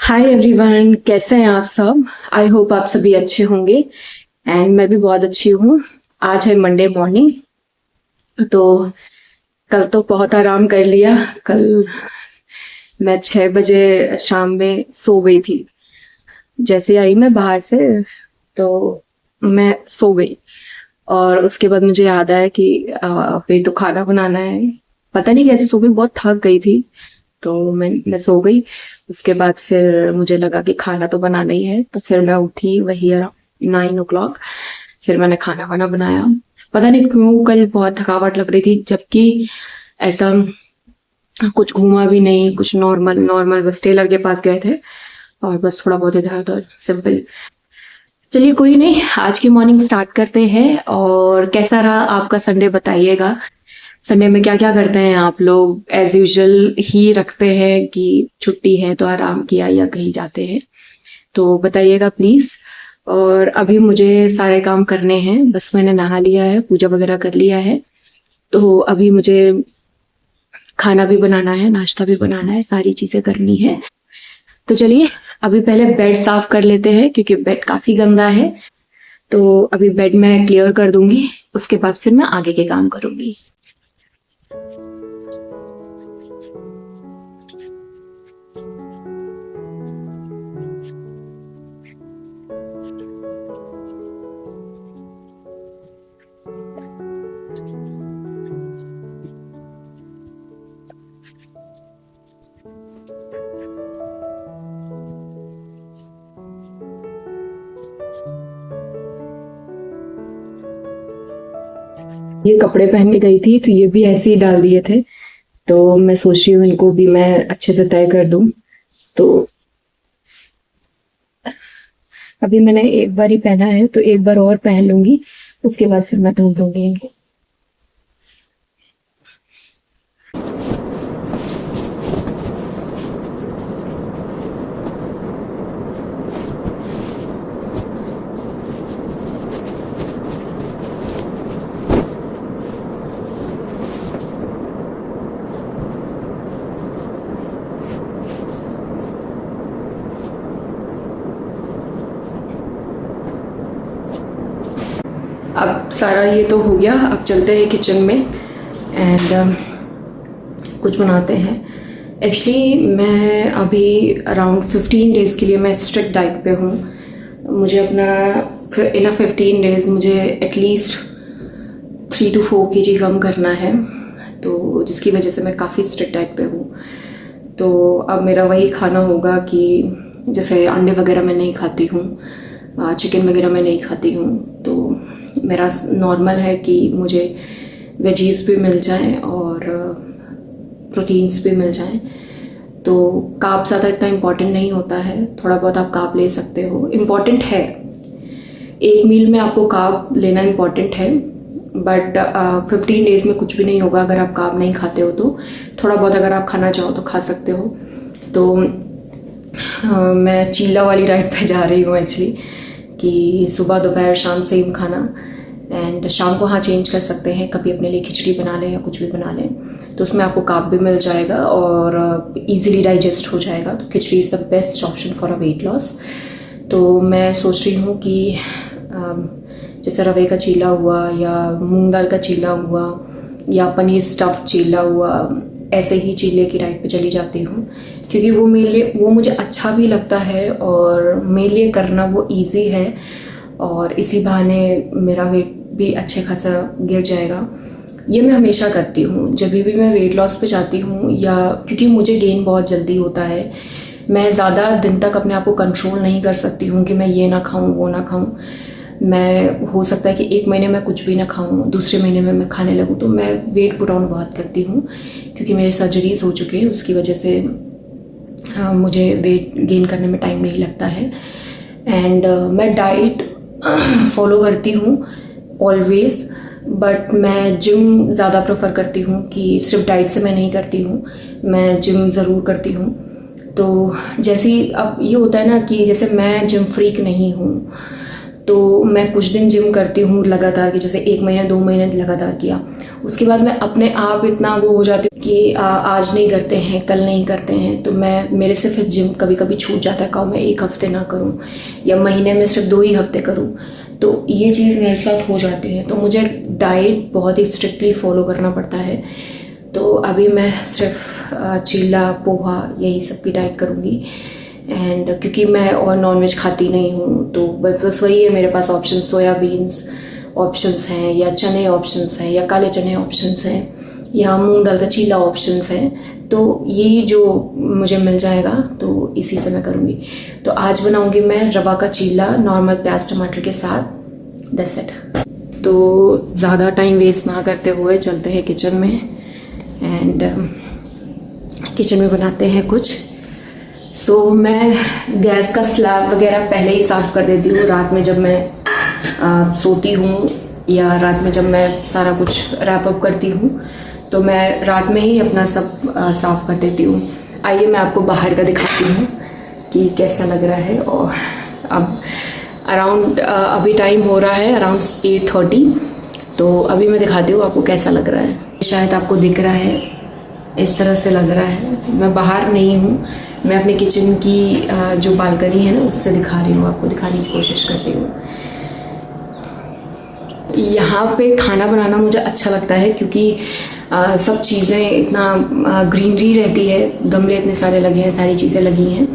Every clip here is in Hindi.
हाय एवरीवन, कैसे हैं आप सब। आई होप आप सभी अच्छे होंगे एंड मैं भी बहुत अच्छी हूँ। आज है मंडे मॉर्निंग। तो कल तो बहुत आराम कर लिया। कल मैं 6 बजे शाम में सो गई थी। जैसे आई मैं बाहर से तो मैं सो गई और उसके बाद मुझे याद आया कि फिर तो खाना बनाना है। पता नहीं कैसे सो गई, बहुत थक गई थी। तो मैं सो गई। उसके बाद फिर मुझे लगा कि खाना तो बनाना ही है, तो फिर मैं उठी वही अराउंड 9 o'clock। फिर मैंने खाना वाना बनाया। पता नहीं क्यों कल बहुत थकावट लग रही थी, जबकि ऐसा कुछ घूमा भी नहीं, कुछ नॉर्मल नॉर्मल बस टेलर के पास गए थे और बस थोड़ा बहुत इधर उधर सिंपल। चलिए कोई नहीं, आज की मॉर्निंग स्टार्ट करते हैं। और कैसा रहा आपका संडे बताइएगा। संडे में क्या क्या करते हैं आप लोग। एज यूजुअल ही रखते हैं कि छुट्टी है तो आराम किया या कहीं जाते हैं, तो बताइएगा प्लीज। और अभी मुझे सारे काम करने हैं, बस मैंने नहा लिया है, पूजा वगैरह कर लिया है। तो अभी मुझे खाना भी बनाना है, नाश्ता भी बनाना है, सारी चीजें करनी है। तो चलिए अभी पहले बेड साफ कर लेते हैं क्योंकि बेड काफी गंदा है। तो अभी बेड मैं क्लियर कर दूंगी, उसके बाद फिर मैं आगे के काम करूंगी। ये कपड़े पहन के गई थी तो ये भी ऐसे ही डाल दिए थे। तो मैं सोच रही हूँ इनको भी मैं अच्छे से तय कर दूं। तो अभी मैंने एक बार ही पहना है तो एक बार और पहन लूंगी, उसके बाद फिर मैं धो दूंगी इनको। अब सारा ये तो हो गया, अब चलते हैं किचन में एंड कुछ बनाते हैं। एक्चुअली मैं अभी अराउंड 15 डेज़ के लिए मैं स्ट्रिक्ट डाइट पे हूँ। मुझे अपना इन 15 डेज़ मुझे एटलीस्ट 3 to 4 kg कम करना है, तो जिसकी वजह से मैं काफ़ी स्ट्रिक्ट डाइट पे हूँ। तो अब मेरा वही खाना होगा कि जैसे अंडे वगैरह मैं नहीं खाती हूँ, चिकन वगैरह मैं नहीं खाती हूँ। तो मेरा नॉर्मल है कि मुझे वेजीज भी मिल जाएं और प्रोटीन्स भी मिल जाएं। तो कार्ब ज़्यादा इतना इम्पॉर्टेंट नहीं होता है, थोड़ा बहुत आप कार्ब ले सकते हो। इम्पॉर्टेंट है, एक मील में आपको कार्ब लेना इम्पॉर्टेंट है, बट 15 डेज़ में कुछ भी नहीं होगा अगर आप कार्ब नहीं खाते हो। तो थोड़ा बहुत अगर आप खाना चाहो तो खा सकते हो। तो मैं चीला वाली डाइट पे जा रही हूँ एक्चुअली, कि सुबह दोपहर शाम सेम खाना। एंड शाम को हाँ चेंज कर सकते हैं, कभी अपने लिए खिचड़ी बना लें या कुछ भी बना लें, तो उसमें आपको कार्ब भी मिल जाएगा और इजीली डाइजेस्ट हो जाएगा। तो khichdi is the best option for a weight loss. तो मैं सोच रही हूँ कि जैसे रवे का चीला हुआ या मूंग दाल का चीला हुआ या पनीर स्टफ़ चीला हुआ, ऐसे ही चीले की डाइट पे चली जाती हूँ, क्योंकि वो मेरे लिए वो मुझे अच्छा भी लगता है और मेरे लिए करना वो इजी है। और इसी बहाने मेरा वेट भी अच्छे खासा गिर जाएगा। ये मैं हमेशा करती हूँ जब भी मैं वेट लॉस पे जाती हूँ, या क्योंकि मुझे गेन बहुत जल्दी होता है। मैं ज़्यादा दिन तक अपने आप को कंट्रोल नहीं कर सकती हूँ कि मैं ये ना खाऊँ वो ना खाऊँ। मैं हो सकता है कि एक महीने में कुछ भी ना खाऊँ, दूसरे महीने में मैं खाने लगूँ। तो मैं वेट पुट ऑन बहुत करती हूँ क्योंकि मेरे सर्जरीज हो चुके हैं, उसकी वजह से मुझे वेट गेन करने में टाइम नहीं लगता है। एंड मैं डाइट फॉलो करती हूँ ऑलवेज, बट मैं जिम ज़्यादा प्रेफर करती हूँ कि सिर्फ डाइट से मैं नहीं करती हूँ, मैं जिम ज़रूर करती हूँ। तो जैसे अब ये होता है ना कि जैसे मैं जिम फ्रीक नहीं हूँ, तो मैं कुछ दिन जिम करती हूँ लगातार, कि जैसे 1 महीने 2 महीने लगातार किया, उसके बाद मैं अपने आप इतना वो हो जाती हूँ कि आज नहीं करते हैं, कल नहीं करते हैं, तो मेरे से फिर जिम कभी कभी छूट जाता है। कब मैं 1 हफ्ते ना करूं या महीने में सिर्फ 2 ही हफ्ते करूं, तो ये चीज़ मेरे साथ हो जाती है। तो मुझे डाइट बहुत ही स्ट्रिक्टली फॉलो करना पड़ता है। तो अभी मैं सिर्फ चीला, पोहा, यही सब की डाइट करूँगी। एंड क्योंकि मैं और नॉनवेज खाती नहीं हूँ, तो बस वही है मेरे पास ऑप्शन। सोयाबीन्स ऑप्शंस हैं, या चने ऑप्शंस हैं, या काले चने ऑप्शंस हैं, या मूंग दाल का चीला ऑप्शंस हैं। तो यही जो मुझे मिल जाएगा तो इसी से मैं करूँगी। तो आज बनाऊँगी मैं रवा का चीला नॉर्मल प्याज टमाटर के साथ। That's it. तो ज़्यादा टाइम वेस्ट ना करते हुए चलते हैं किचन में, एंड किचन में बनाते हैं कुछ। सो मैं गैस का स्लैब वगैरह पहले ही साफ़ कर देती हूँ। रात में जब मैं सोती हूँ या रात में जब मैं सारा कुछ रैप अप करती हूँ, तो मैं रात में ही अपना सब साफ़ कर देती हूँ। आइए मैं आपको बाहर का दिखाती हूँ कि कैसा लग रहा है। और अब अराउंड अभी टाइम हो रहा है अराउंड 8:30, तो अभी मैं दिखाती हूँ आपको कैसा लग रहा है। शायद आपको दिख रहा है, इस तरह से लग रहा है। मैं बाहर नहीं हूँ, मैं अपने किचन की जो बालकनी है ना उससे दिखा रही हूँ, आपको दिखाने की कोशिश कर रही हूँ। यहाँ पे खाना बनाना मुझे अच्छा लगता है क्योंकि सब चीज़ें इतना ग्रीनरी रहती है, गमले इतने सारे लगे हैं, सारी चीज़ें लगी हैं।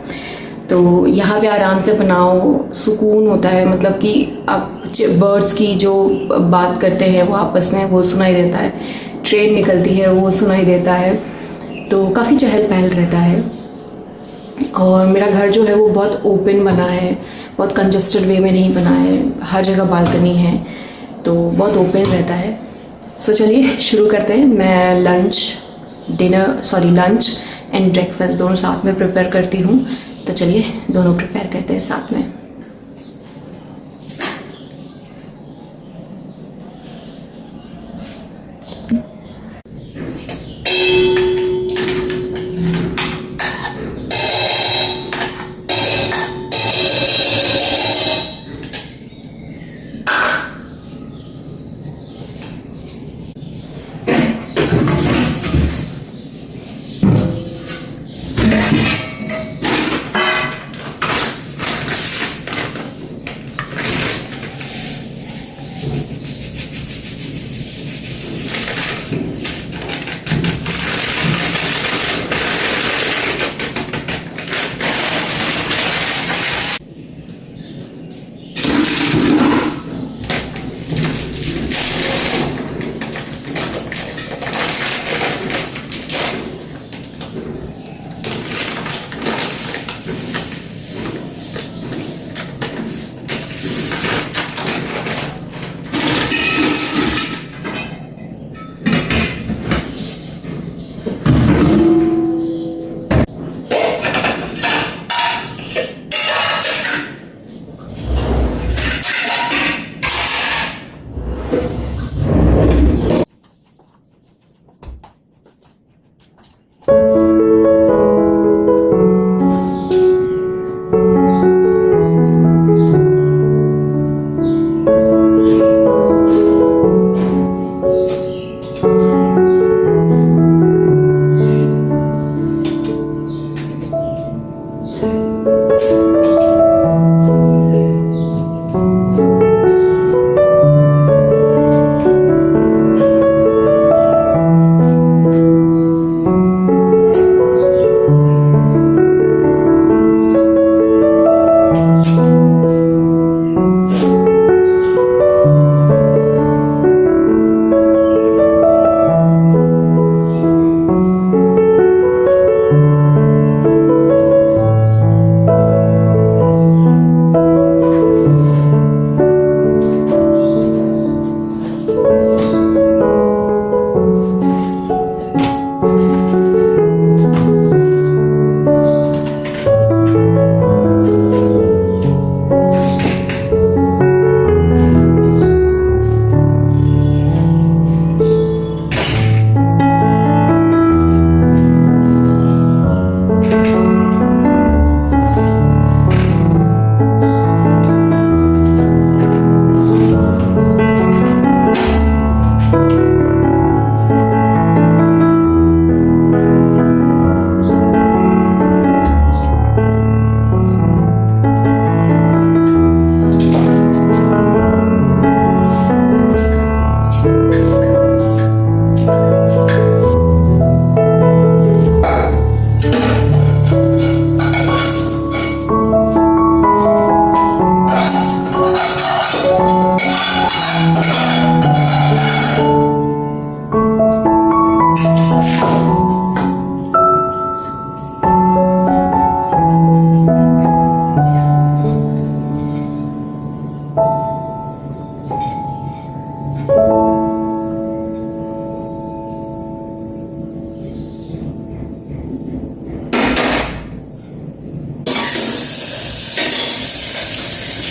तो यहाँ पे आराम से बनाओ, सुकून होता है। मतलब कि आप बर्ड्स की जो बात करते हैं वो आपस में वो सुनाई देता है, ट्रेन निकलती है वो सुनाई देता है। तो काफ़ी चहल पहल रहता है। और मेरा घर जो है वो बहुत ओपन बना है, बहुत कंजस्टेड वे में नहीं बना है, हर जगह बालकनी है, तो बहुत ओपन रहता है। सो चलिए शुरू करते हैं। मैं लंच एंड ब्रेकफास्ट दोनों साथ में प्रिपेयर करती हूँ। तो चलिए दोनों प्रिपेयर करते हैं साथ में।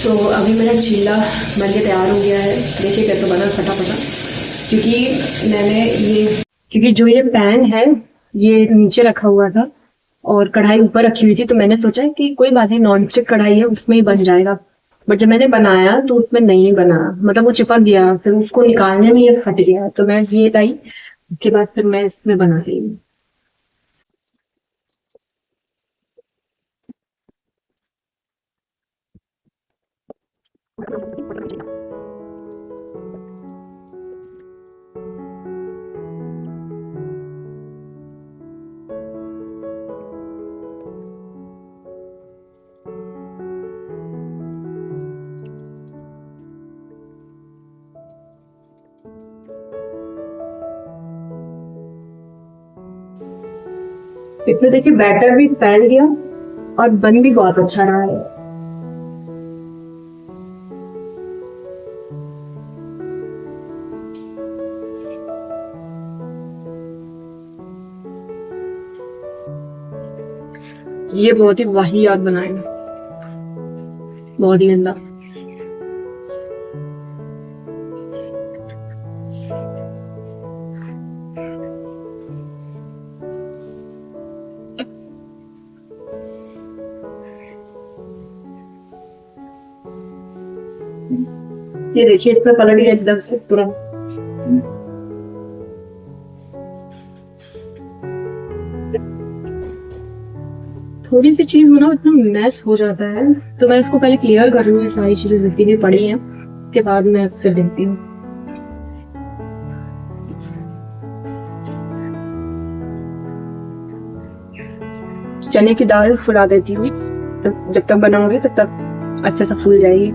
तो अभी मेरा चीला बन के तैयार हो गया है। देखिए कैसे बना फटाफटा, क्योंकि जो ये पैन है ये नीचे रखा हुआ था और कढ़ाई ऊपर रखी हुई थी, तो मैंने सोचा कि कोई बात नहीं, नॉन स्टिक कढ़ाई है उसमें ही बन जाएगा। बट जब मैंने बनाया तो उसमें नहीं बना, मतलब वो चिपक गया, फिर उसको निकालने में ये फट गया। तो मैं ये लाई, उसके बाद फिर मैं इसमें बना रही हूँ। इसमें देखिए बैटर भी फैल गया और बन भी बहुत अच्छा रहा है। ये बहुत ही वाहियात बनाएगा, बहुत ही गंदा। ये देखिए इसमें पलट गया एकदम से तुरंत। थोड़ी सी चीज बनाओ इतना मैस हो जाता है, तो मैं इसको पहले क्लियर कर लूँ, ये सारी चीजें जितनी भी पड़ी हैं, उसके बाद मैं फिर देखती हूँ। चने की दाल फुला देती हूँ, जब तक बनाऊंगी तब तक अच्छे से फूल जाएगी।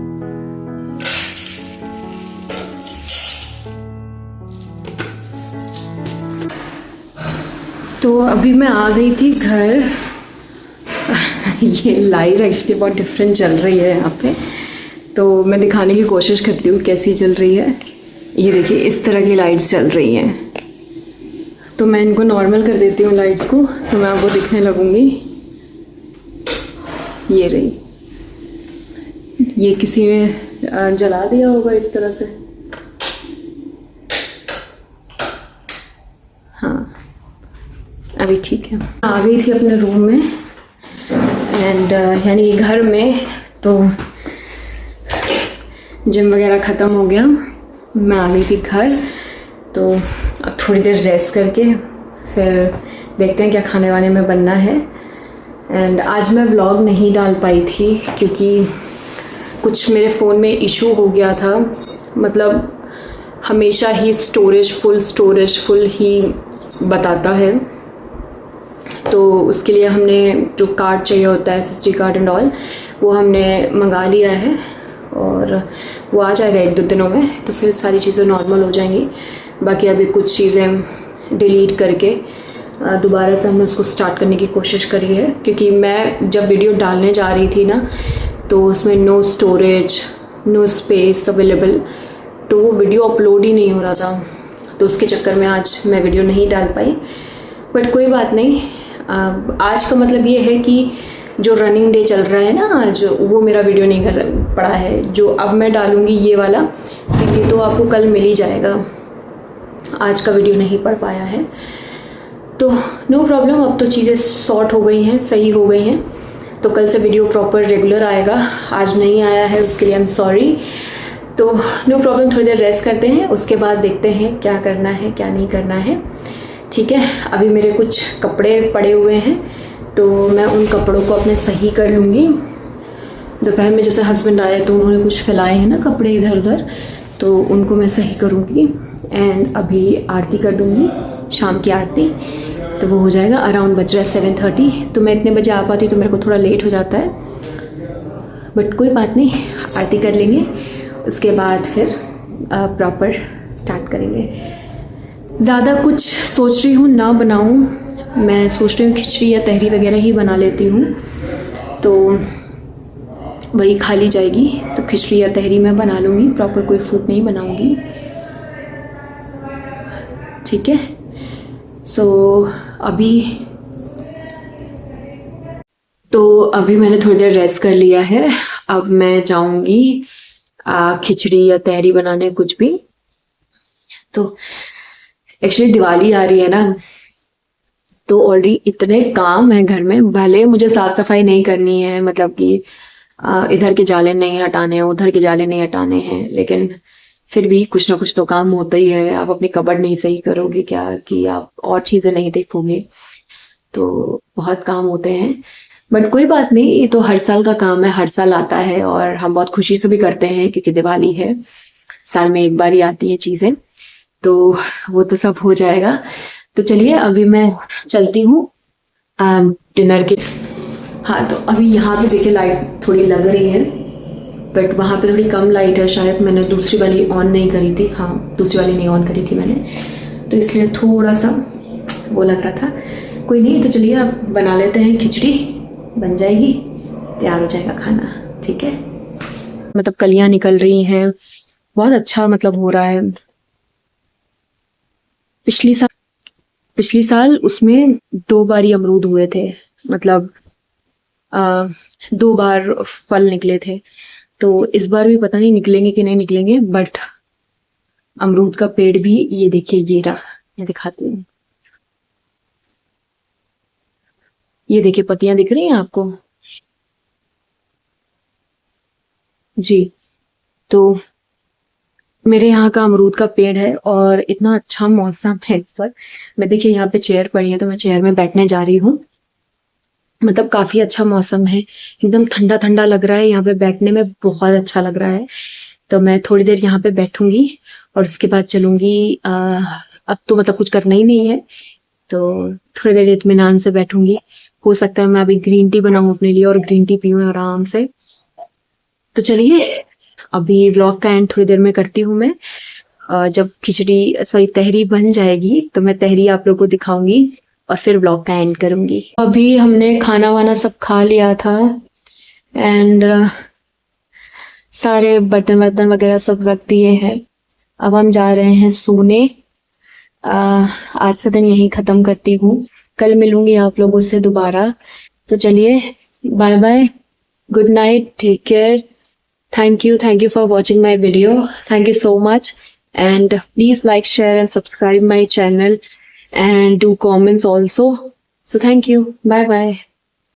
तो अभी मैं आ गई थी घर। ये लाइट एक्चुअली बहुत डिफरेंट चल रही है यहाँ पे, तो मैं दिखाने की कोशिश करती हूँ कैसी चल रही है। ये देखिए इस तरह की लाइट्स चल रही हैं, तो मैं इनको नॉर्मल कर देती हूँ लाइट्स को, तो मैं आपको दिखने लगूंगी। ये रही, ये किसी ने जला दिया होगा इस तरह से। हाँ अभी ठीक है। आ गई थी अपने रूम में एंड यानी घर में, तो जिम वगैरह ख़त्म हो गया, मैं आ गई थी घर। तो अब थोड़ी देर रेस्ट करके फिर देखते हैं क्या खाने वाने में बनना है। एंड आज मैं व्लॉग नहीं डाल पाई थी क्योंकि कुछ मेरे फ़ोन में इशू हो गया था, मतलब हमेशा ही स्टोरेज फुल ही बताता है। तो उसके लिए हमने जो कार्ड चाहिए होता है, SSD कार्ड एंड ऑल, वो हमने मंगा लिया है और वो आ जाएगा 1-2 दिनों में, तो फिर सारी चीज़ें नॉर्मल हो जाएंगी। बाकी अभी कुछ चीज़ें डिलीट करके दोबारा से हमने उसको स्टार्ट करने की कोशिश करी है, क्योंकि मैं जब वीडियो डालने जा रही थी ना, तो उसमें no storage, no space available, तो वो वीडियो अपलोड ही नहीं हो रहा था। तो उसके चक्कर में आज मैं वीडियो नहीं डाल पाई, बट कोई बात नहीं। आज का मतलब ये है कि जो रनिंग डे चल रहा है ना आज, वो मेरा वीडियो नहीं कर पड़ा है। जो अब मैं डालूँगी ये वाला, तो ये तो आपको कल मिल ही जाएगा। आज का वीडियो नहीं पड़ पाया है, तो नो प्रॉब्लम। अब तो चीज़ें सॉर्ट हो गई हैं, सही हो गई हैं, तो कल से वीडियो प्रॉपर रेगुलर आएगा। आज नहीं आया है उसके लिए आई एम सॉरी। तो नो प्रॉब्लम, थोड़ी देर रेस्ट करते हैं, उसके बाद देखते हैं क्या करना है क्या नहीं करना है। ठीक है, अभी मेरे कुछ कपड़े पड़े हुए हैं, तो मैं उन कपड़ों को अपने सही कर लूँगी। दोपहर में जैसे हस्बैंड आए तो उन्होंने कुछ फैलाए हैं ना कपड़े इधर उधर, तो उनको मैं सही करूँगी। एंड अभी आरती कर दूँगी, शाम की आरती, तो वो हो जाएगा। अराउंड बज रहा है 7:30, तो मैं इतने बजे आ पाती तो मेरे को थोड़ा लेट हो जाता है, बट कोई बात नहीं, आरती कर लेंगे, उसके बाद फिर प्रॉपर स्टार्ट करेंगे। ज़्यादा कुछ सोच रही हूँ ना बनाऊँ, मैं सोच रही हूँ खिचड़ी या तहरी वगैरह ही बना लेती हूँ, तो वही खा ली जाएगी। तो खिचड़ी या तहरी मैं बना लूँगी, प्रॉपर कोई फूड नहीं बनाऊँगी। ठीक है, सो अभी तो अभी मैंने थोड़ी देर रेस्ट कर लिया है। अब मैं जाऊंगी खिचड़ी या तहरी बनाने, कुछ भी। तो एक्चुअली दिवाली आ रही है ना, तो ऑलरेडी इतने काम है घर में। भले मुझे साफ सफाई नहीं करनी है, मतलब कि इधर के जाले नहीं हटाने हैं, उधर के जाले नहीं हटाने हैं, लेकिन फिर भी कुछ ना कुछ तो काम होता ही है। आप अपनी कबर्ड नहीं सही करोगे क्या, कि आप और चीजें नहीं देखोगे, तो बहुत काम होते हैं। बट कोई बात नहीं, ये तो हर साल का काम है, हर साल आता है और हम बहुत खुशी से भी करते हैं, क्योंकि दिवाली है, साल में एक बार ही आती है चीजें। तो वो तो सब हो जाएगा। तो चलिए अभी मैं चलती हूँ डिनर के। हाँ, तो अभी यहाँ पे देखिए लाइट थोड़ी लग रही है, बट वहाँ पे थोड़ी कम लाइट है। शायद मैंने दूसरी वाली ऑन नहीं करी थी। हाँ, दूसरी वाली नहीं ऑन करी थी मैंने, तो इसलिए थोड़ा सा वो लग रहा था। कोई नहीं, तो चलिए अब बना लेते हैं। खिचड़ी बन जाएगी, तैयार हो जाएगा खाना। ठीक है, मतलब कलियां निकल रही हैं, बहुत अच्छा मतलब हो रहा है। पिछली साल उसमें 2 बार ही अमरूद हुए थे, मतलब 2 बार फल निकले थे। तो इस बार भी पता नहीं निकलेंगे कि नहीं निकलेंगे, बट अमरूद का पेड़ भी, ये देखिए, ये रहा, मैं दिखाती हूँ। ये देखिए पत्तियां दिख रही हैं आपको जी। तो मेरे यहाँ का अमरूद का पेड़ है और इतना अच्छा मौसम है इस पर। मैं देखिए यहाँ पे चेयर पड़ी है, तो मैं चेयर में बैठने जा रही हूँ। मतलब काफी अच्छा मौसम है, एकदम ठंडा ठंडा लग रहा है, यहाँ पे बैठने में बहुत अच्छा लग रहा है। तो मैं थोड़ी देर यहाँ पे बैठूंगी और उसके बाद चलूंगी। अब तो मतलब कुछ करना ही नहीं है, तो थोड़ी देर इत्मीनान से बैठूंगी। हो सकता है मैं अभी ग्रीन टी बनाऊं अपने लिए और ग्रीन टी पीऊं आराम से। तो चलिए अभी व्लॉग का एंड थोड़ी देर में करती हूँ मैं। जब खिचड़ी, सॉरी, तहरी बन जाएगी, तो मैं तहरी आप लोगों को दिखाऊंगी और फिर व्लॉग का एंड करूंगी। अभी हमने खाना वाना सब खा लिया था, एंड सारे बर्तन वर्तन वगैरह सब रख दिए हैं। अब हम जा रहे हैं सोने। आज से दिन यही खत्म करती हूँ, कल मिलूंगी आप लोगों से दोबारा। तो चलिए, bye bye, good night, take care. Thank you for watching my video. Thank you so much. And please like, share, and subscribe my channel, and do comments also. So thank you. Bye bye.